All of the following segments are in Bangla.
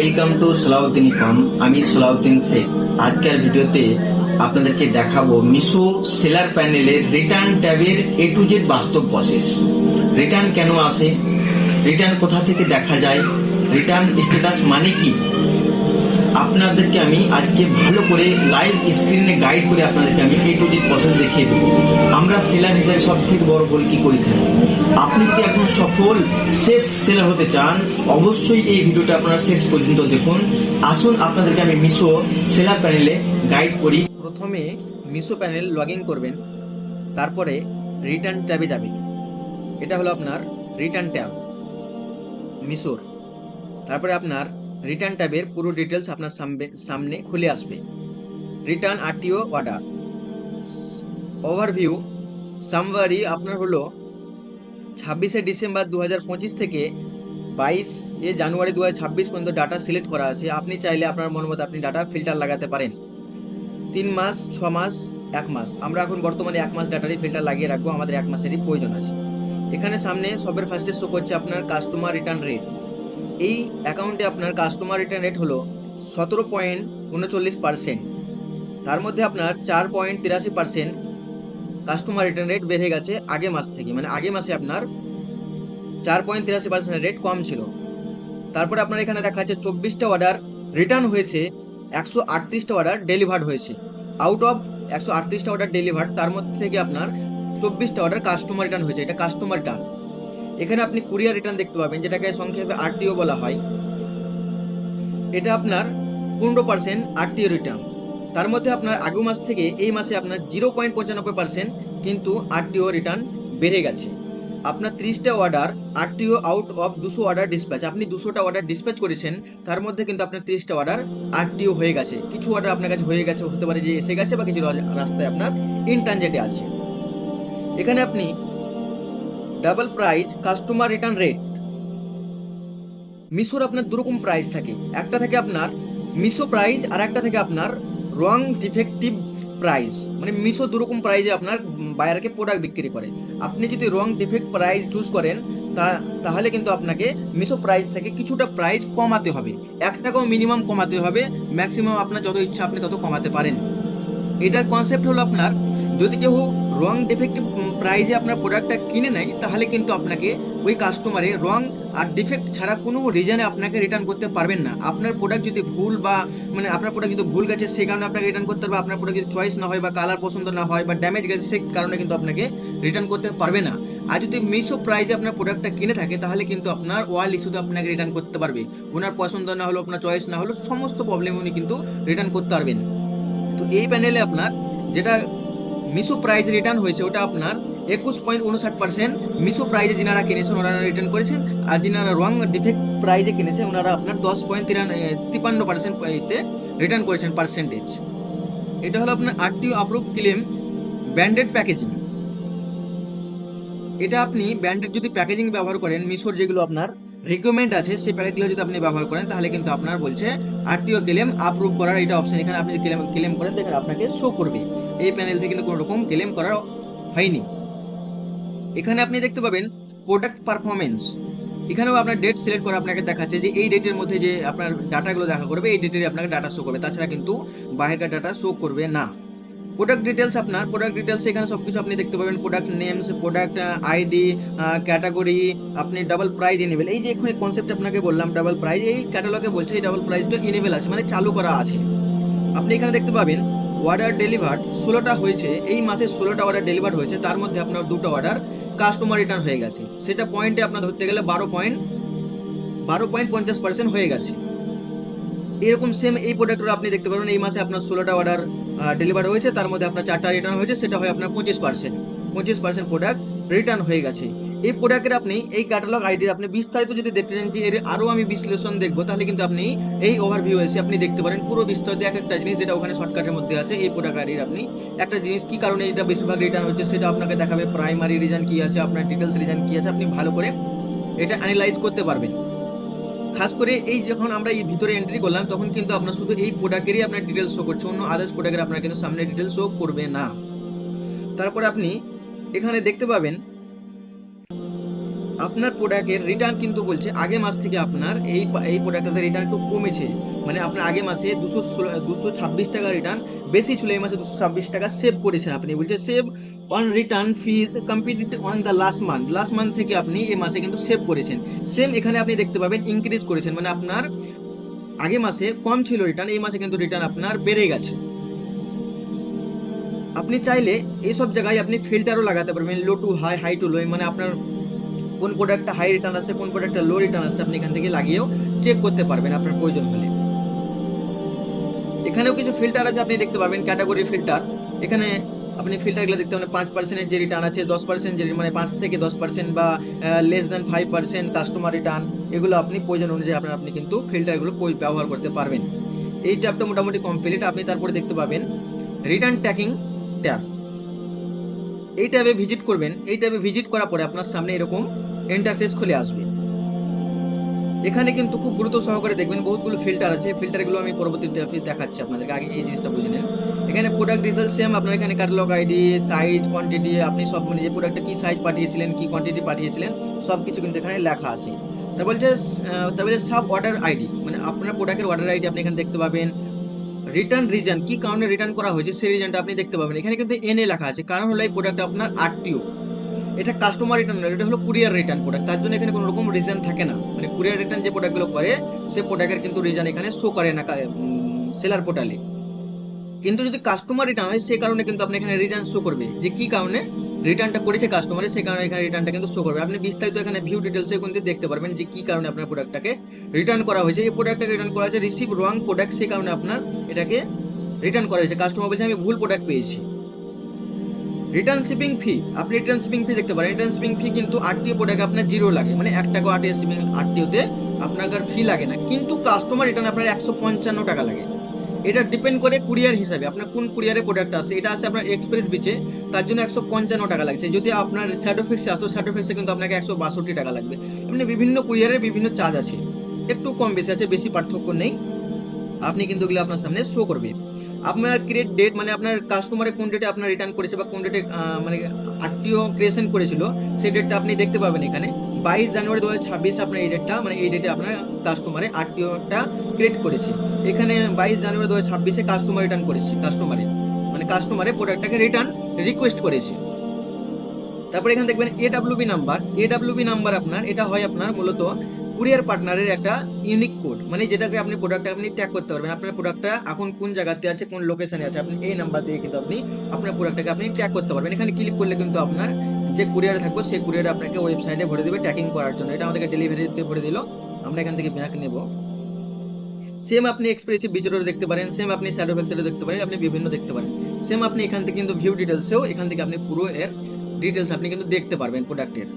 ওয়েলকাম টু সালাউদ্দিন কম। আমি সালাউদ্দিন শেখ। আজকের ভিডিওতে আপনাদেরকে দেখাবো মিশো সেলার প্যানেলের রিটার্ন ট্যাবের এ টু জেড বাস্তব প্রসেস। রিটার্ন কেন আসে, রিটার্ন কোথা থেকে দেখা যায়, রিটার্ন স্ট্যাটাস মানে কি, আপনাদেরকে আমি আজকে ভালো করে লাইভ স্ক্রিনে গাইড করে আপনাদেরকে আমি এ টু জেড প্রসেস দেখিয়ে দেবো। আমরা সেলার হিসেবে সব থেকে বড় ভুল কি করে থাকি। আপনি যদি এখন সফল সেফ সেলার হতে চান, অবশ্যই এই ভিডিওটা আপনারা শেষ পর্যন্ত দেখুন। আসুন আপনাদেরকে আমি মিশো সেলার প্যানেলে গাইড করি। প্রথমে মিশো প্যানেল লগ ইন করবেন, তারপরে রিটার্ন ট্যাবে যাবেন। এটা হলো আপনার রিটার্ন ট্যাব মিশোর। তারপরে আপনার রিটার্ন ট্যাবের পুরো ডিটেলস আপনার সামনে খুলে আসবে। রিটার্ন আরটিও অর্ডার ওভারভিউ সামওয়ারি আপনার হলো 26শে ডিসেম্বর 2025 থেকে 22 জানুয়ারি 2026 পর্যন্ত ডাটা সিলেক্ট করা আছে। আপনি চাইলে আপনার মন মতো আপনি ডাটা ফিল্টার লাগাতে পারেন। 3 মাস, 6 মাস, 1 মাস। আমরা এখন বর্তমানে 1 মাস ডাটারই ফিল্টার লাগিয়ে রাখবো, আমাদের 1 মাসেরই প্রয়োজন আছে। এখানে সামনে সবের ফার্স্টে শো করছে আপনার কাস্টমার রিটার্ন রেট। এই অ্যাকাউন্টে আপনার কাস্টমার রিটার্ন রেট হলো 17.39%। তার মধ্যে আপনার 4.83% কাস্টমার রিটার্ন রেট বেড়ে গেছে আগে মাস থেকে, মানে আগে মাসে আপনার 4.83% রেট কম ছিল। তারপরে আপনার এখানে দেখা যাচ্ছে 24টা অর্ডার রিটার্ন হয়েছে, 138টা অর্ডার ডেলিভার্ড হয়েছে। আউট অফ 138টা অর্ডার ডেলিভার্ড, তার মধ্যে থেকে আপনার 24টা অর্ডার কাস্টমার রিটার্ন হয়েছে। এটা কাস্টমার রিটার্ন। এখানে আপনি কুরিয়ার রিটার্ন দেখতে পাবেন, যেটাকে সংক্ষেপে আরটিও বলা হয়। এটা আপনার 15% আরটিও রিটার্ন। তার মধ্যে আপনার আগের মাস থেকে এই মাসে আপনার 0.95% কিন্তু আরটিও রিটার্ন বেড়ে গেছে। আপনার 30টা order RTO out of 200 order dispatch, আপনি 200টা অর্ডার ডিসপ্যাচ করেছেন, তার মধ্যে কিন্তু আপনার 30টা অর্ডার আরটিও হয়ে গেছে। কিছু অর্ডার আপনার কাছে হয়ে গেছে, হতে পারে যে এসে গেছে, বা কিছু রাস্তায় আপনার ইন ট্রানজিটে আছে। এখানে আপনি double price customer return rate, মিশোর আপনার দুরকম প্রাইস থাকে। একটা থাকে আপনার মিশো প্রাইস, আর একটা থাকে আপনার রং ডিফেক্টিভ প্রাইস। মানে মিশো দুরকম প্রাইসে আপনার বায়ারকে প্রোডাক্ট বিক্রি করে। আপনি যদি রং ডিফেক্ট প্রাইস চুজ করেন, তাহলে কিন্তু আপনাকে মিশো প্রাইস থেকে কিছুটা প্রাইস কমাতে হবে। 1 টাকাও মিনিমাম কমাতে হবে, ম্যাক্সিমাম আপনার যত ইচ্ছা আপনি তত কমাতে পারেন। এটার কনসেপ্ট হলো আপনার যদি কেউ রং ডিফেক্টিভ প্রাইসে আপনার প্রোডাক্টটা কিনে নেয়, তাহলে কিন্তু আপনাকে ওই কাস্টমারে রং আর ডিফেক্ট ছাড়া কোনো রিজনে আপনাকে রিটার্ন করতে পারবেন না। আপনার প্রোডাক্ট যদি ভুল বা মানে আপনার প্রোডাক্ট যদি ভুল গেছে সে কারণে আপনাকে রিটার্ন করতে পারবে, আপনার প্রোডাক্ট যদি চয়েস না হয় বা কালার পছন্দ না হয় বা ড্যামেজ গেছে সে কারণে কিন্তু আপনাকে রিটার্ন করতে পারবে না। আর যদি মিশো প্রাইসে আপনার প্রোডাক্টটা কিনে থাকে, তাহলে কিন্তু আপনার ওয়াল ইস্যুতে আপনাকে রিটার্ন করতে পারবে। ওনার পছন্দ না হলো, আপনার চয়েস না হলো, সমস্ত প্রবলেম উনি কিন্তু রিটার্ন করতে পারবেন। তো এই প্যানেলে আপনার যেটা মিশো প্রাইজ রিটার্ন হয়েছে, ওটা আপনার 21.59% মিশো প্রাইজে যিনারা কিনেছেন ওনারা রিটার্ন করেছেন। আর যিনারা রং ডিফেক্ট প্রাইজে কিনেছেন ওনারা আপনার 10.53% রিটার্ন করেছেন পার্সেন্টেজ। এটা হলো আপনার RTO approve claim branded packaging. এটা আপনি ব্যান্ডেড যদি প্যাকেজিং ব্যবহার করেন, মিশোর যেগুলো আপনার রিকমেন্ড আছে সেই প্যাকেটগুলো যদি আপনি ব্যবহার করেন, তাহলে কিন্তু আপনার বলছে আরটিও ক্লেম অ্যাপ্রুভ করার এটা অপশন। এখানে আপনি যদি ক্লেম করেন, দেখেন আপনাকে শো করবে। এই প্যানেল থেকে কিন্তু কোনো রকম ক্লেম করা হয়নি। এখানে আপনি দেখতে পাবেন প্রোডাক্ট পারফরমেন্স। এখানেও আপনার ডেট সিলেক্ট করে আপনাকে দেখাচ্ছে যে এই ডেটের মধ্যে যে আপনার ডাটাগুলো দেখা করবে, এই ডেটের আপনাকে ডাটা শো করবে, তাছাড়া কিন্তু বাইরের ডাটা শো করবে না। প্রোডাক্ট ডিটেলস, আপনার প্রোডাক্ট ডিটেলস এখানে সবকিছু আপনি দেখতে পাবেন। Product names, product ID, category, আপনি ডাবল প্রাইস ইনেবল। এই যে এখানে কনসেপ্ট আপনাকে বললাম ডাবল প্রাইস, এই ক্যাটালগে বলছে এই ডাবল প্রাইসটা ইনেবল আছে, মানে চালু করা আছে। আপনি এখানে দেখতে পাবেন অর্ডার ডেলিভার্ড 16টা হয়েছে, এই মাসে 16টা অর্ডার ডেলিভার্ড হয়েছে, তার মধ্যে আপনার 2টো অর্ডার কাস্টমার রিটার্ন হয়ে গেছে। সেটা পয়েন্টে আপনার ধরতে গেলে 12.50% হয়ে গেছে। এরকম সেম এই প্রোডাক্টটা আপনি দেখতে পাবেন এই মাসে আপনার 16টা অর্ডার ডেলিভার হয়েছে, তার মধ্যে আপনার 4টা রিটার্ন হয়েছে, সেটা হয় আপনার 25% প্রোডাক্ট রিটার্ন হয়ে গেছে। এই প্রোডাক্টের আপনি এই ক্যাটালগ আইডি আপনি বিস্তারিত যদি দেখতে চান যে এর আরও আমি বিশ্লেষণ দেখবো, তাহলে কিন্তু আপনি এই ওভারভিউ এসে আপনি দেখতে পারেন পুরো বিস্তারিত এক একটা জিনিস, যেটা ওখানে শর্টকাটের মধ্যে আছে। এই প্রোডাক্ট আইডির আপনি একটা জিনিস কি কারণে এটা বেশিরভাগ রিটার্ন হচ্ছে সেটা আপনাকে দেখাবে, প্রাইমারি রিজন কি আছে, আপনার ডিটেলস রিজন কি আছে, আপনি ভালো করে এটা অ্যানালাইজ করতে পারবেন। খাস করে এই যখন আমরা এই ভিতরে এন্ট্রি করলাম, তখন কিন্তু আপনার শুধু এই প্রোডাক্টেরই আপনার ডিটেলস শো করছে, অন্য আদার্স প্রোডাক্টের আপনার কিন্তু সামনে ডিটেলস শো করবে না। তারপরে আপনি এখানে দেখতে পাবেন আপনার প্রোডাক্টের রিটার্ন কিন্তু বলছে আগে মাস থেকে আপনার এই প্রোডাক্টের রিটার্ন একটু কমেছে, মানে আপনার আগে মাসে 226 টাকা রিটার্ন বেশি ছিল, এই মাসে 226 টাকা সেভ করেছেন আপনি, বলছে save on return fees competed on the last month থেকে আপনি এই মাসে কিন্তু সেভ করেছেন। সেম এখানে আপনি দেখতে পাবেন ইনক্রিজ করেছেন, মানে আপনার আগে মাসে কম ছিল রিটার্ন, এই মাসে কিন্তু রিটার্ন আপনার বেড়ে গেছে। আপনি চাইলে এইসব জায়গায় আপনি ফিল্টারও লাগাতে পারবেন, low to high, high to low, মানে আপনার কোন প্রোডাক্টটা হাই রিটার্ন আসছে, কোন প্রোডাক্টটা লো রিটার্ন আসছে, আপনি এখান থেকে লাগিয়েও চেক করতে পারবেন আপনার প্রয়োজন হলে। এখানেও কিছু ফিল্টার আছে, আপনি দেখতে পাবেন ক্যাটাগরি ফিল্টার। এখানে আপনি ফিল্টারগুলো দেখতে পাবেন 5% যে রিটার্ন আছে, 10% যে মানে 5 থেকে 10% বা লেস দ্যান 5% কাস্টমার রিটার্ন, এগুলো আপনি প্রয়োজন অনুযায়ী আপনি কিন্তু ফিল্টারগুলো ব্যবহার করতে পারবেন। এই ট্যাবটা মোটামুটি কমপ্লিট। আপনি তারপরে দেখতে পাবেন রিটার্ন ট্র্যাকিং ট্যাব, এই ট্যাবে ভিজিট করবেন। এই ট্যাবে ভিজিট করার পরে আপনার সামনে এরকম ইন্টারফেস খুলে আসবে। এখানে কিন্তু খুব গুরুত্ব সহকারে দেখবেন বহুতগুলো ফিল্টার আছে, ফিল্টারগুলো আমি পরবর্তীতে দেখাচ্ছি আপনাদেরকে, আগে এই জিনিসটা বুঝে নেন। এখানে প্রোডাক্ট ডিটেলস সেম, আপনার এখানে ক্যাটালগ আইডি, সাইজ, কোয়ান্টিটি, আপনি সব মানে যে প্রোডাক্টটা কি সাইজ পাঠিয়েছিলেন, কি কোয়ান্টিটি পাঠিয়েছিলেন, সব কিছু কিন্তু এখানে লেখা আছে। তারপরে সাব অর্ডার আইডি, মানে আপনার প্রোডাক্টের অর্ডার আইডি আপনি এখানে দেখতে পাবেন। রিটার্ন রিজন, কি কারণে রিটার্ন করা হয়েছে সেই রিজনটা আপনি দেখতে পাবেন। এখানে কিন্তু এনএ লেখা আছে, কারণ হলো এই প্রোডাক্ট আপনার আরটিও, এটা কাস্টমার রিটার্ন নয়, এটা হলো কুরিয়ার রিটার্ন প্রোডাক্ট, তার জন্য এখানে কোনো রকম রিজন থাকে না। মানে কুরিয়ার রিটার্ন যে প্রোডাক্টগুলো করে সে প্রোডাক্টের কিন্তু রিজন এখানে শো করে না সেলার পোর্টালে। কিন্তু যদি কাস্টমার রিটার্ন হয় সে কারণে কিন্তু আপনি এখানে রিটার্ন শো করবে, যে কি কারণে রিটার্নটা করেছে কাস্টমারে, সে কারণে এখানে রিটার্নটা কিন্তু শো করবে। আপনি বিস্তারিত এখানে ভিউ ডিটেলসে কিন্তু দেখতে পারবেন যে কি কারণে আপনার প্রোডাক্টটাকে রিটার্ন করা হয়েছে। এই প্রোডাক্টটা রিটার্ন করা হয়েছে রিসিভ রং প্রোডাক্ট, সেই কারণে আপনার এটাকে রিটার্ন করা হয়েছে। কাস্টমার বলছে আমি ভুল প্রোডাক্ট পেয়েছি। রিটার্ন শিপিং ফি, আপনি রিটার্ন শিপিং ফি দেখতে পারেন। রিটার্ন শিপিং ফি কিন্তু আরটিও প্রোডাক্টে আপনার 0 লাগে, মানে 1 টাকা আরটিওতে আপনার ফি লাগে না, কিন্তু কাস্টমার রিটার্ন আপনার 155 টাকা লাগে। এটা ডিপেন্ড করে কুরিয়ার হিসাবে, আপনার কোন কুরিয়ারে প্রোডাক্ট আসে। এটা আছে আপনার এক্সপ্রেস বিচে, তার জন্য 155 টাকা লাগছে। যদি আপনার শ্যাডো ফিক্সে আসতো, শ্যাডো ফিক্সে কিন্তু আপনাকে 162 টাকা লাগবে। এমনি বিভিন্ন কুরিয়ারের বিভিন্ন চার্জ আছে, একটু কম বেশি আছে, বেশি পার্থক্য নেই। আপনি কিন্তু এগুলো আপনার সামনে শো করবে। আপনার ক্রিয়েট ডেট, মানে আপনার কাস্টমারে কোন ডেটে আপনার রিটার্ন করেছে বা কোন ডেটে মানে আরটিও ক্রিয়েশন করেছিল, সেই ডেটটা আপনি দেখতে পাবেন এখানে। 22 জানুয়ারি 2026 আপনার এই ডেটটা, মানে এই ডেটে আপনার কাস্টমারে আরটিওটা ক্রিয়েট করেছে। এখানে 22 জানুয়ারি 2026 কাস্টমার রিটার্ন করেছে, কাস্টমারে প্রোডাক্টটাকে রিটার্ন রিকোয়েস্ট করেছে। তারপরে এখানে দেখবেন এডাব্লিউবি নাম্বার। এডাব্লিউবি নাম্বার আপনার এটা হয় আপনার মূলত কুরিয়ার পার্টনারের একটা ইউনিক কোড, মানে যেটাকে আপনি প্রোডাক্টটা আপনি ট্যাগ করতে পারবেন। আপনার প্রোডাক্টটা এখন কোন জায়গাতে আছে, কোন লোকেশনে আছে, আপনি এই নাম্বার দিয়ে কিন্তু আপনি আপনার প্রোডাক্টটাকে আপনি ট্যাগ করতে পারবেন। এখানে ক্লিক করলে কিন্তু আপনার যে কুরিয়ারে থাকবে সেই কুরিয়ারে আপনাকে ওয়েবসাইটে ভরে দেবে ট্র্যাকিং করার জন্য। এটা আমাদেরকে ডেলিভারিতে ভরে দিল, আমরা এখান থেকে ব্যাক নেব। সেম আপনি এক্সপ্রেসিভ বিচরও দেখতে পারেন, সেম আপনি শ্যাডো ফেক্সেরও দেখতে পারেন, আপনি বিভিন্ন দেখতে পারেন। সেম আপনি এখান থেকে কিন্তু ভিউ ডিটেলসেও এখান থেকে আপনি পুরো এর ডিটেলস আপনি কিন্তু দেখতে পারবেন প্রোডাক্টের।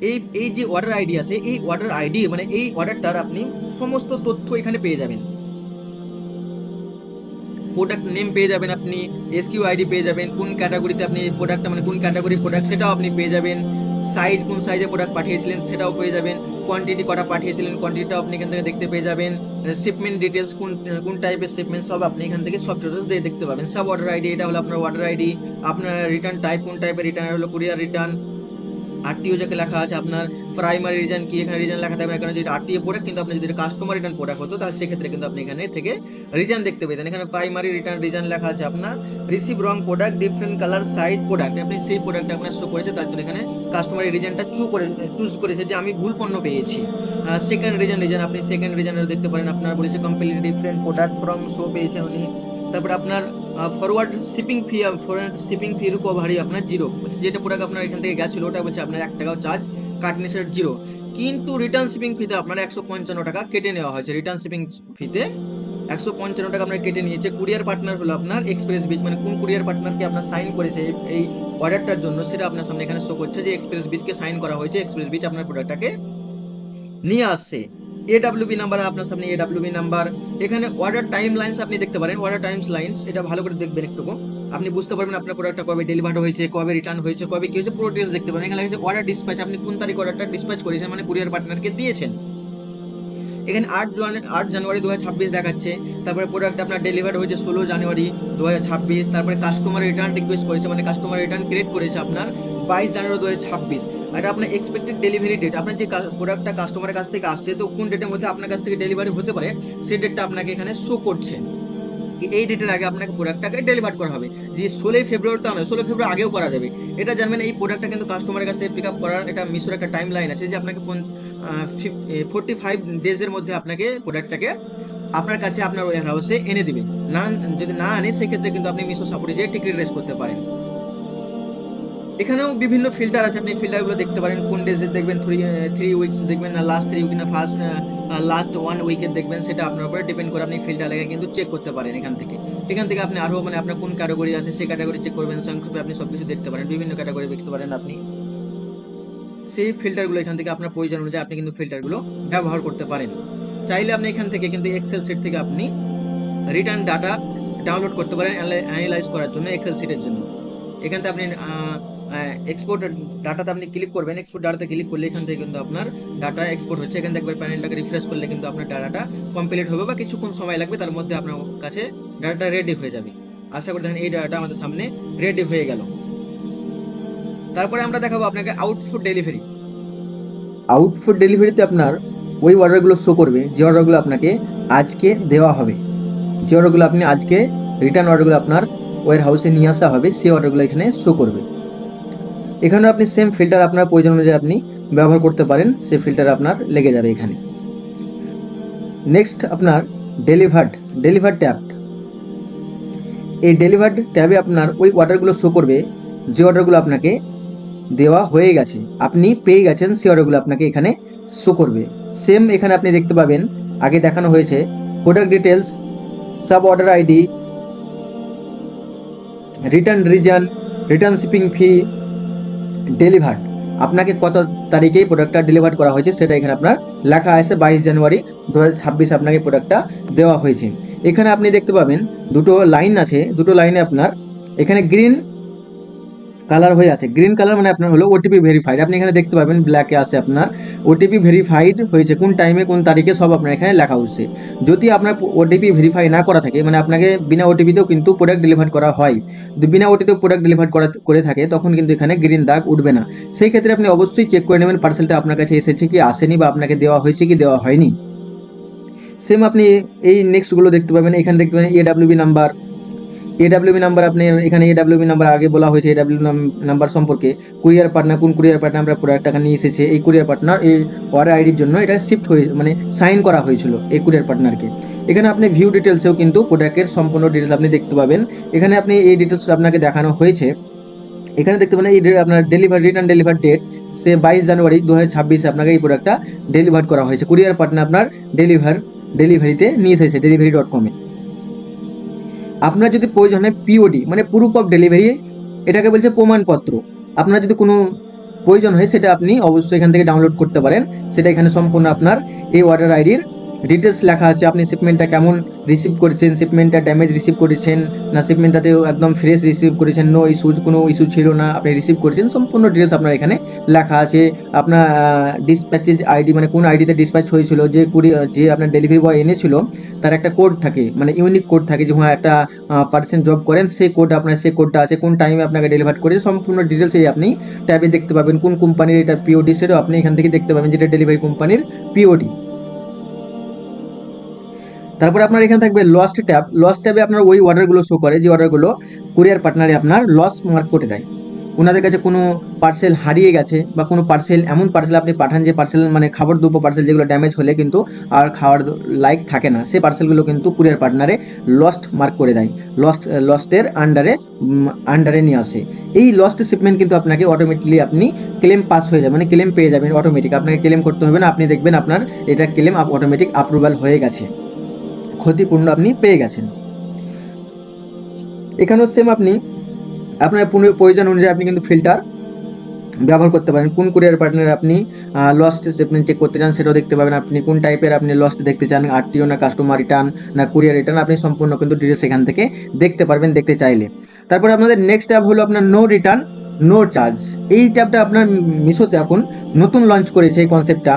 এই এই যে অর্ডার আইডি আছে, এই অর্ডার আইডি মানে এই অর্ডারটার আপনি সমস্ত তথ্য এখানে পেয়ে যাবেন। প্রোডাক্ট নেম পেয়ে যাবেন, আপনি এসকিউ আইডি পেয়ে যাবেন, কোন ক্যাটাগরিতে আপনি প্রোডাক্টটা মানে কোন ক্যাটাগরি প্রোডাক্ট সেটাও আপনি পেয়ে যাবেন, সাইজ কোন সাইজে প্রোডাক্ট পাঠিয়েছিলেন সেটাও পেয়ে যাবেন, কোয়ান্টিটি কটা পাঠিয়েছিলেন কোয়ান্টিটিটাও আপনি এখান থেকে দেখতে পেয়ে যাবেন, শিপমেন্ট ডিটেলস কোন কোন টাইপের শিপমেন্ট সব আপনি এখান থেকে সব ডিটেলস দিয়ে দেখতে পাবেন। সব অর্ডার আইডি, এটা হলো আপনার অর্ডার আইডি। আপনার রিটার্ন টাইপ কোন টাইপের রিটার্ন, হলো কুরিয়ার রিটার্ন। আরটিও যাকে লেখা আছে আপনার প্রাইমারি রিজন কি, এখানে রিজন লেখা থাকবে। এখানে যদি আরটিও প্রোডাক্ট, কিন্তু আপনি যদি কাস্টমার রিটার্ন প্রোডাক্ট হতো তাহলে সেক্ষেত্রে কিন্তু আপনি এখানে থেকে রিজন দেখতে পেতেন। এখানে প্রাইমারি রিটার্ন রিজন লেখা আছে আপনার receive wrong product different colour size product, আপনি সেই প্রোডাক্টটা আপনার শো করেছে, তার জন্য এখানে কাস্টমার রিজনটা চুজ করেছে যে আমি ভুল পণ্য পেয়েছি। সেকেন্ড রিজন আপনি সেকেন্ড রিজনেরও দেখতে পারেন, আপনার বলেছে completely different product from show পেয়েছে উনি। তারপরে আপনার ফরওয়ার্ড শিপিং ফি রিকভারি আপনার 0, যেটা প্রোডাক্ট আপনার এখান থেকে গেছিল ওটা বলছে আপনার 1 টাকাও চার্জ কাটনি, সেটা 0। কিন্তু রিটার্ন শিপিং ফিতে আপনার 155 টাকা কেটে নেওয়া হয়েছে। রিটার্ন শিপিং ফিতে 155 টাকা আপনার কেটে নিয়েছে। কুরিয়ার পার্টনার হলো আপনার এক্সপ্রেস বিচ, মানে কোন কুরিয়ার পার্টনারকে আপনার সাইন করেছে এই অর্ডারটার জন্য সেটা আপনার সামনে এখানে শো করছে যে এক্সপ্রেস বিচকে সাইন করা হয়েছে, এক্সপ্রেস বিচ আপনার প্রোডাক্টটাকে নিয়ে আসছে। এডাব্লিউবি নাম্বার আপনার সামনে, এডাব্লিউবি নাম্বার। এখানে অর্ডার টাইম লাইন্স আপনি দেখতে পারেন, অর্ডার টাইমস লাইন্স, এটা ভালো করে দেখবেন একটু, আপনি বুঝতে পারবেন আপনার প্রোডাক্টটা কবে ডেলিভার হয়েছে, কবে রিটার্ন হয়েছে, কবে কি হয়েছে, পুরো ডিটেলস দেখতে পারেন। এখানে লেখা আছে অর্ডার ডিসপ্যাচ, আপনি কোন তারিখ অর্ডারটা ডিসপ্যাচ করেছেন মানে কুরিয়ার পার্টনারকে দিয়েছেন। এখানে 8 জানুয়ারি 2026 দেখাচ্ছে। তারপরে প্রোডাক্ট আপনার ডেলিভার হয়েছে 16 জানুয়ারি 2026। তারপরে কাস্টমার রিটার্ন রিকোয়েস্ট করেছে, মানে কাস্টমার রিটার্ন ক্রিয়েট করেছে আপনার 22 জানুয়ারি 2026। এটা আপনার এক্সপেক্টেড ডেলিভারি ডেট, আপনার যে প্রোডাক্টটা কাস্টমারের কাছ থেকে আসছে তো কোন ডেটের মধ্যে আপনার কাছ থেকে ডেলিভারি হতে পারে সেই ডেটটা আপনাকে এখানে শো করছে, এই ডেটের আগে আপনাকে প্রোডাক্টটাকে ডেলিভার করা হবে। যে 16 ফেব্রুয়ারি তো নয়, 16 ফেব্রুয়ারি আগেও করা যাবে। এটা জানবেন এই প্রোডাক্টটা কিন্তু কাস্টমারের কাছ থেকে পিক আপ করার এটা মিশোর একটা টাইম লাইন আছে, যে আপনাকে 45 ডেজের মধ্যে আপনাকে প্রোডাক্টটাকে আপনার কাছে আপনার ওয়ার হাউসে এনে দিবে। না, যদি না আনে সেক্ষেত্রে কিন্তু আপনি মিশো সাপোর্টে যেয়ে টিকিট রেস করতে পারেন। এখানেও বিভিন্ন ফিল্টার আছে, আপনি ফিল্টারগুলো দেখতে পারেন। কোন ডেজে দেখবেন, 3 উইকস দেখবেন, না লাস্ট 3 উইক, না ফার্স্ট লাস্ট 1 উইকের দেখবেন, সেটা আপনার উপরে ডিপেন্ড করে। আপনি ফিল্টার লাগে কিন্তু চেক করতে পারেন এখান থেকে আপনি আরো মানে আপনার কোন ক্যাটাগরি আছে সেই ক্যাটাগরি চেক করবেন, সংক্ষেপে আপনি সবকিছু দেখতে পারেন, বিভিন্ন ক্যাটাগরি দেখতে পারেন আপনি। সেই ফিল্টারগুলো এখান থেকে আপনার প্রয়োজন অনুযায়ী আপনি কিন্তু ফিল্টারগুলো ব্যবহার করতে পারেন। চাইলে আপনি এখান থেকে কিন্তু এক্সেল শিট থেকে আপনি রিটার্ন ডাটা ডাউনলোড করতে পারেন অ্যানালাইজ করার জন্য, এক্সেল শিটের জন্য। এখান থেকে আপনি এক্সপোর্ট ডাটাতে আপনি ক্লিক করবেন, এক্সপোর্ট ডাটাতে ক্লিক করলে এখান থেকে কিন্তু আপনার ডাটা এক্সপোর্ট হচ্ছে। এখান থেকে একবার প্যানেলটাকে রিফ্রেশ করলে কিন্তু আপনার ডাটাটা কমপ্লিট হবে, বা কিছুক্ষণ সময় লাগবে, তার মধ্যে আপনার কাছে ডাটাটা রেডি হয়ে যাবে। আশা করি দেখেন এই ডাটাটা আমাদের সামনে রেডি হয়ে গেল। তারপরে আমরা দেখাবো আপনাকে আউটপুট ডেলিভারি। আউটপুট ডেলিভারিতে আপনার ওই অর্ডারগুলো শো করবে যে অর্ডারগুলো আপনাকে আজকে দেওয়া হবে, যে অর্ডারগুলো আপনি আজকে রিটার্ন অর্ডারগুলো আপনার ওয়ার হাউসে নিয়ে আসা হবে, সেই অর্ডারগুলো এখানে শো করবে। এখানে আপনি সেম ফিল্টার আপনার প্রয়োজন অনুযায়ী আপনি ব্যবহার করতে পারেন, সেই ফিল্টার আপনার লেগে যাবে এখানে। নেক্সট আপনার ডেলিভার্ড ট্যাব। এই ডেলিভার্ড ট্যাবে আপনার ওই অর্ডারগুলো শো করবে যে অর্ডারগুলো আপনাকে দেওয়া হয়ে গেছে, আপনি পেয়ে গেছেন, সেই অর্ডারগুলো আপনাকে এখানে শো করবে। সেম এখানে আপনি দেখতে পাবেন আগে দেখানো হয়েছে product details, sub order ID, return reason, return shipping fee, delivered, আপনাকে কত তারিখে প্রোডাক্টটা ডেলিভার করা হয়েছে সেটা এখানে আপনার লেখা আছে। 22 জানুয়ারি 2026 আপনাকে প্রোডাক্টটা দেওয়া হয়েছে। এখানে আপনি দেখতে পাবেন দুটো লাইন আছে, দুটো লাইনে আপনার এখানে গ্রিন কালার হয়ে আছে। গ্রিন কালার মানে আপনার হলো ওটিপি ভেরিফাইড। আপনি এখানে দেখতে পাবেন ব্ল্যাকে আছে আপনার ওটিপি ভেরিফাইড হয়েছে, কোন টাইমে কোন তারিখে সব আপনার এখানে লেখা হচ্ছে। যদি আপনার ওটিপি ভেরিফাই না করা থাকে, মানে আপনাকে বিনা ওটিপিতেও কিন্তু প্রোডাক্ট ডেলিভার করা হয়, যদি বিনা ওটিপিতেও প্রোডাক্ট ডেলিভার করে থাকে তখন কিন্তু এখানে গ্রিন দাগ উঠবে না। সেই ক্ষেত্রে আপনি অবশ্যই চেক করে নেবেন পার্সেলটা আপনার কাছে এসেছে কি আসেনি, বা আপনাকে দেওয়া হয়েছে কি দেওয়া হয়নি। সেম আপনি এই নেক্সটগুলো দেখতে পাবেন, এখানে দেখতে পাবেন এডাব্লিউবি নাম্বার। এডাব্লিউবি নাম্বার আপনি এখানে এডাব্লিউবি নাম্বার আগে বলা হয়েছে এডাব্লিউ নাম্বার সম্পর্কে। কুরিয়ার পার্টনার, কোন কুরিয়ার পার্টনার আমরা প্রোডাক্ট টাকা নিয়ে এসেছে, এই কুরিয়ার পার্টনার এই অর্ডার আইডির জন্য এটা শিফট হয়ে মানে সাইন করা হয়েছিল এই কুরিয়ার পার্টনারকে। এখানে আপনি ভিউ ডিটেলসেও কিন্তু প্রোডাক্টের সম্পূর্ণ ডিটেলস আপনি দেখতে পাবেন। এখানে আপনি এই ডিটেলস আপনাকে দেখানো হয়েছে। এখানে দেখতে পাবেন এই আপনার রিটার্ন ডেলিভার ডেট সে 22 জানুয়ারি 2026 আপনাকে এই প্রোডাক্টটা ডেলিভার করা হয়েছে। কুরিয়ার পার্টনার আপনার ডেলিভারিতে নিয়ে এসেছে delivery.com-এ। আপনার যদি প্রয়োজন হয় পিওডি মানে প্রুফ অফ ডেলিভারি, এটাকে বলছে প্রমাণপত্র, আপনার যদি কোনো প্রয়োজন হয় সেটা আপনি অবশ্যই এখান থেকে ডাউনলোড করতে পারেন। সেটা এখানে সম্পূর্ণ আপনার এই অর্ডার আইডির ডিটেলস লেখা আছে। আপনি শিপমেন্টটা কেমন রিসিভ করেছেন, শিপমেন্টটা ড্যামেজ রিসিভ করেছেন না শিপমেন্টটাতেও একদম ফ্রেশ রিসিভ করেছেন, নো ইস্যুজ, কোনো ইস্যু ছিল না, আপনি রিসিভ করেছেন, সম্পূর্ণ ডিটেলস আপনার এখানে লেখা আছে। আপনার ডিসপ্যাচেজ আইডি মানে কোন আইডিতে ডিসপ্যাচ হয়েছিল, যে আপনার ডেলিভারি বয় এনেছিল তার একটা কোড থাকে, মানে ইউনিক কোড থাকে, যখন একটা পার্সন জব করেন সেই কোড আপনার সেই কোডটা আছে, কোন টাইমে আপনাকে ডেলিভার করে সম্পূর্ণ ডিটেলস এই আপনি ট্যাবে দেখতে পাবেন। কোন কোম্পানির এটা পিওডি সেটাও আপনি এখান থেকে দেখতে পাবেন, যেটা ডেলিভারি কোম্পানির পিওডি। তারপরে আপনার এখানে থাকবে লস্ট ট্যাবে আপনার ওই অর্ডারগুলো শো করে যে অর্ডারগুলো কুরিয়ার পার্টনারে আপনার লস মার্ক করে দেয়। ওনাদের কাছে কোনো পার্সেল হারিয়ে গেছে বা কোনো পার্সেল এমন পার্সেল আপনি পাঠান যে পার্সেল মানে খাবার দ্রব্য পার্সেল যেগুলো ড্যামেজ হলে কিন্তু আর খাওয়ার লাইক থাকে না, সেই পার্সেলগুলো কিন্তু কুরিয়ার পার্টনারে লস্ট মার্ক করে দেয়, লস্টের আন্ডারে নিয়ে আসে। এই লস্ট শিপমেন্ট কিন্তু আপনাকে অটোমেটিকলি আপনি ক্লেম পাস হয়ে যাবে, মানে ক্লেম পেয়ে যাবেন অটোমেটিক, আপনাকে ক্লেম করতে হবে না। আপনি দেখবেন আপনার এটা ক্লেম অটোমেটিক অ্যাপ্রুভাল হয়ে গেছে, ক্ষতিপূর্ণ আপনি পেয়ে গেছেন। এখানেও সেম আপনি আপনার প্রয়োজন অনুযায়ী আপনি কিন্তু ফিল্টার ব্যবহার করতে পারেন। কোন কুরিয়ার পার্টনার আপনি লস্ট শিপমেন্ট চেক করতে চান সেটাও দেখতে পাবেন। আপনি কোন টাইপের আপনি লস্ট দেখতে চান, আরটিও না কাস্টমার রিটার্ন না কুরিয়ার রিটার্ন, আপনি সম্পূর্ণ কিন্তু ডিটেলস এখান থেকে দেখতে পারবেন দেখতে চাইলে। তারপরে আপনাদের নেক্সট ট্যাব হলো আপনার নো রিটার্ন নো চার্জ। এই ট্যাবটা আপনার মিশোতে এখন নতুন লঞ্চ করেছে এই কনসেপ্টটা।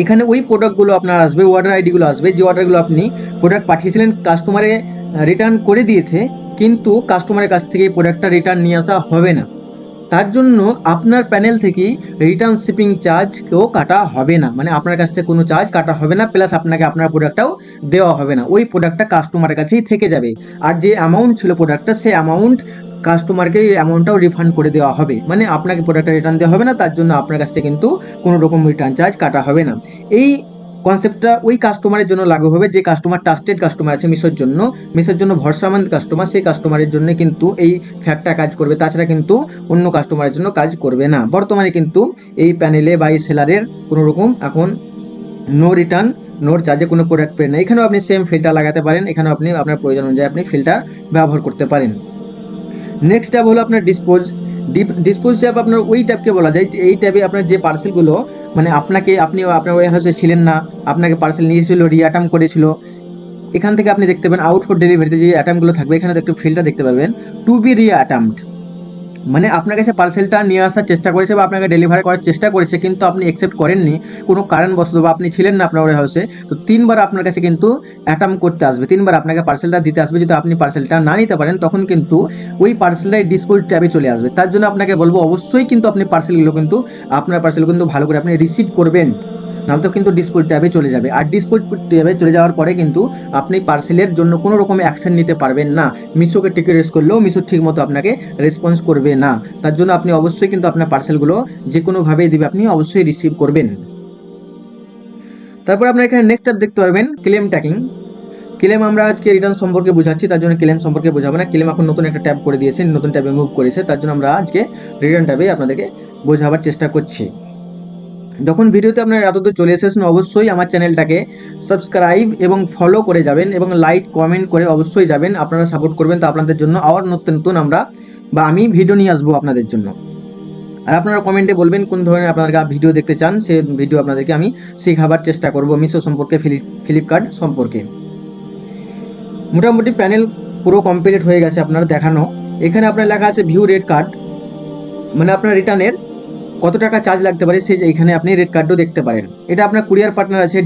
এখানে ওই প্রোডাক্টগুলো আপনার আসবে, অর্ডার আইডিগুলো আসবে, যে অর্ডারগুলো আপনি প্রোডাক্ট পাঠিয়েছিলেন কাস্টমারে রিটার্ন করে দিয়েছে, কিন্তু কাস্টমারের কাছ থেকে এই প্রোডাক্টটা রিটার্ন নিয়ে আসা হবে না। তার জন্য আপনার প্যানেল থেকেই রিটার্ন শিপিং চার্জ কেউ কাটা হবে না, মানে আপনার কাছ থেকে কোনো চার্জ কাটা হবে না, প্লাস আপনাকে আপনার প্রোডাক্টটাও দেওয়া হবে না, ওই প্রোডাক্টটা কাস্টমারের কাছেই থেকে যাবে। আর যে অ্যামাউন্ট ছিল প্রোডাক্টটা, সেই অ্যামাউন্ট কাস্টমারকে এই অ্যামাউন্টটাও রিফান্ড করে দেওয়া হবে, মানে আপনাকে প্রোডাক্টটা রিটার্ন দেওয়া হবে না, তার জন্য আপনার কাছ থেকে কিন্তু কোনো রকম রিটার্ন চার্জ কাটা হবে না। এই কনসেপ্টটা ওই কাস্টমারের জন্য লাগু হবে যে কাস্টমার ট্রাস্টেড কাস্টমার আছে মিশোর জন্য ভরসামান কাস্টমার, সেই কাস্টমারের জন্য কিন্তু এই ফ্যাক্টটা কাজ করবে, তাছাড়া কিন্তু অন্য কাস্টমারের জন্য কাজ করবে না। বর্তমানে কিন্তু এই প্যানেলে বা এই সেলারের কোনো রকম এখন নো রিটার্ন নোর চার্জে কোনো প্রোডাক্ট পেন না। এখানেও আপনি সেম ফিল্টার লাগাতে পারেন, এখানেও আপনি আপনার প্রয়োজন অনুযায়ী আপনি ফিল্টার ব্যবহার করতে পারেন। নেক্সট ট্যাব হলো আপনার ডিসপোজ ট্যাব। আপনার ওই ট্যাবকে বলা যায় এই ট্যাবে আপনার যে পার্সেলগুলো মানে আপনি আপনার ওয়ারহাউসে ছিলেন না, আপনাকে পার্সেল নিয়েছিল, রিঅ্যাটাম করেছিল, এখান থেকে আপনি দেখতে পাবেন আউট ফর ডেলিভারিতে যে অ্যাটামগুলো থাকবে, এখানে একটু ফিল্টার দেখতে পাবেন টু বি রিঅ্যাটামড, মানে আপনার কাছে পার্সেলটা নিয়ে আসার চেষ্টা করেছে বা আপনাকে ডেলিভারি করার চেষ্টা করেছে, কিন্তু আপনি অ্যাকসেপ্ট করেননি কোনো কারণবশত, বা আপনি ছিলেন না আপনার ওয়ারহাউসে, তো 3বার আপনার কাছে কিন্তু অ্যাটাম করতে আসবে, 3বার আপনাকে পার্সেলটা দিতে আসবে। যদি আপনি পার্সেলটা না নিতে পারেন তখন কিন্তু ওই পার্সেলটাই ডিসপোজ ট্যাবে চলে আসবে। তার জন্য আপনাকে বলবো অবশ্যই কিন্তু আপনি আপনার পার্সেল কিন্তু ভালো করে আপনি রিসিভ করবেন, নাহলে তো কিন্তু ডিসপোজ ট্যাবে চলে যাবে। আর ডিসপোজ ট্যাবে চলে যাওয়ার পরে কিন্তু আপনি পার্সেলের জন্য কোনো রকম অ্যাকশন নিতে পারবেন না। মিশোকে টিকিট রেস করলেও মিশো ঠিক মতো আপনাকে রেসপন্স করবে না। তার জন্য আপনি অবশ্যই কিন্তু আপনার পার্সেলগুলো যে কোনোভাবেই দেবে আপনি অবশ্যই রিসিভ করবেন। তারপর আপনার এখানে নেক্সট ট্যাব দেখতে পারবেন ক্লেম ট্র্যাকিং। ক্লেম আমরা আজকে রিটার্ন সম্পর্কে বোঝাচ্ছি, তার জন্য ক্লেম সম্পর্কে বোঝাবো না। ক্লেম এখন নতুন একটা ট্যাব করে দিয়েছে, নতুন ট্যাবে মুভ করেছে, তার জন্য আমরা আজকে রিটার্ন ট্যাবে আপনাদেরকে বোঝাবার চেষ্টা করছি। যখন ভিডিওতে আপনারা এতদূর চলে এসেছেন অবশ্যই আমার চ্যানেলটাকে সাবস্ক্রাইব এবং ফলো করে যাবেন এবং লাইক কমেন্ট করে অবশ্যই যাবেন, আপনারা সাপোর্ট করবেন, তো আপনাদের জন্য আবার নতুন নতুন আমি ভিডিও নিয়ে আসবো আপনাদের জন্য। আর আপনারা কমেন্টে বলবেন কোন ধরনের আপনারা ভিডিও দেখতে চান, সে ভিডিও আপনাদেরকে আমি শেখাবার চেষ্টা করব মিশো সম্পর্কে, ফ্লিপকার্ট সম্পর্কে। মোটামুটি প্যানেল পুরো কমপ্লিট হয়ে গেছে আপনার দেখানো। এখানে আপনার লেখা আছে ভিউ রেট কার্ড, মানে আপনার রিটার্নের কত টাকা চার্জ লাগতে পারে সেই এখানে আপনি রেট কার্ডও দেখতে পারেন। এটা আপনার কুরিয়ার পার্টনার আছে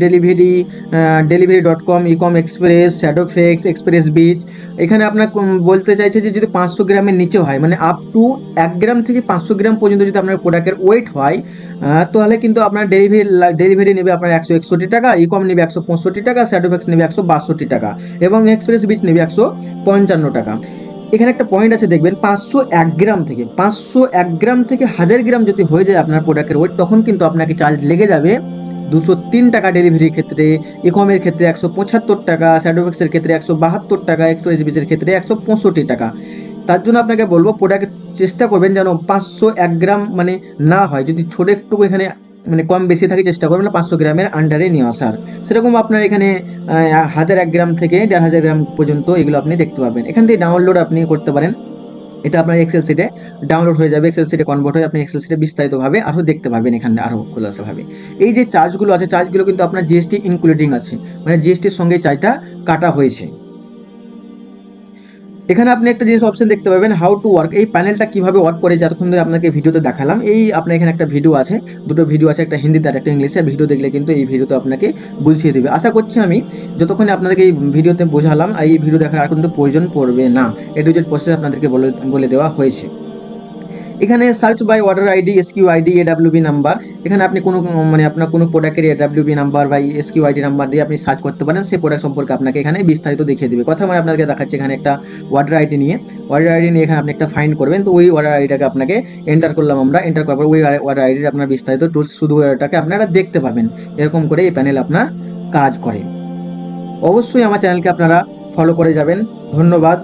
ডেলিভারি.com, ইকম এক্সপ্রেস, শ্যাডোফেক্স, এক্সপ্রেস বিচ। এখানে আপনার বলতে চাইছে যে যদি 500 গ্রামের নিচে হয়, মানে আপ টু 1 গ্রাম থেকে 500 গ্রাম পর্যন্ত যদি আপনার প্রোডাক্টের ওয়েট হয়, তাহলে কিন্তু আপনার ডেলিভারি নেবে আপনার 161 টাকা, ইকম নেবে 165 টাকা, শ্যাডোফেক্স নেবে 162 টাকা এবং এক্সপ্রেস বিচ নেবে 155 টাকা। এখানে একটা পয়েন্ট আছে দেখবেন, 501 গ্রাম থেকে 1000 গ্রাম যদি হয়ে যায় আপনার প্রোডাক্টের ওয়েট, তখন কিন্তু আপনাকে চার্জ লেগে যাবে 203 টাকা ডেলিভারির ক্ষেত্রে, ইকমের ক্ষেত্রে 175 টাকা, শ্যাডোফেক্সের ক্ষেত্রে 172 টাকা, এক্সপ্রেস বিচের ক্ষেত্রে 165 টাকা। তার জন্য আপনাকে বলবো প্রোডাক্ট চেষ্টা করবেন যেন 501 গ্রাম মানে না হয়, যদি ছোট একটু এখানে মানে কম বেশি থাকে চেষ্টা করবেন না 500 গ্রামের আন্ডারে নিয়ে আসার। সেরকম আপনার এখানে 1001 গ্রাম থেকে 1500 গ্রাম পর্যন্ত এগুলো আপনি দেখতে পাবেন। এখান থেকে ডাউনলোড আপনি করতে পারেন, এটা আপনার এক্সেল শিটে ডাউনলোড হয়ে যাবে, এক্সেল শিটে কনভার্ট হয়ে আপনি এক্সেল শিটে বিস্তারিতভাবে আরও দেখতে পাবেন, এখানে আরও খোলাসাভাবে। এই যে চার্জগুলো আছে, চার্জগুলো কিন্তু আপনার জিএসটি ইনক্লুডিং আছে, মানে জিএসটির সঙ্গে চার্জটা কাটা হয়েছে। এখানে আপনি একটা জিনিস অপশন দেখতে পাবেন হাউ টু ওয়ার্ক, এই প্যানেলটা কিভাবে ওয়ার্ক করে যতক্ষণ ধরে আপনাকে ভিডিওতে দেখালাম। এই আপনার এখানে একটা ভিডিও আছে, দুটো ভিডিও আছে, একটা হিন্দিতে আর একটা ইংলিশে। ভিডিও দেখলে কিন্তু এই ভিডিওতে আপনাকে বুঝিয়ে দেবে। আশা করছি আমি যতক্ষণ আপনাদেরকে এই ভিডিওতে বোঝালাম, এই ভিডিও দেখার আর কিন্তু প্রয়োজন পড়বে না, এ টু জেড প্রসেস আপনাদেরকে বলে দেওয়া হয়েছে। এখানে search by order ID, SKU ID, AWB number, এখানে আপনি কোনো মানে আপনার কোনো প্রোডাক্টের এডাব্লিউবি নাম্বার বা এসকিউ আইডি নাম্বার দিয়ে আপনি সার্চ করতে পারেন, সেই প্রোডাক্ট সম্পর্কে আপনাকে এখানে বিস্তারিত দেখিয়ে দেবে। কথা মানে আপনাকে দেখাচ্ছে এখানে একটা অর্ডার আইডি নিয়ে এখানে আপনি একটা ফাইন্ড করবেন, তো ওই অর্ডার আইডিটাকে আপনাকে এন্টার করলাম আমরা, এন্টার করার পর ওই অর্ডার আইডির আপনার বিস্তারিত টুলস শুধু ওটাকে আপনারা দেখতে পাবেন। এরকম করে এই প্যানেল আপনার কাজ করে। অবশ্যই আমার চ্যানেলকে আপনারা ফলো করে যাবেন। ধন্যবাদ।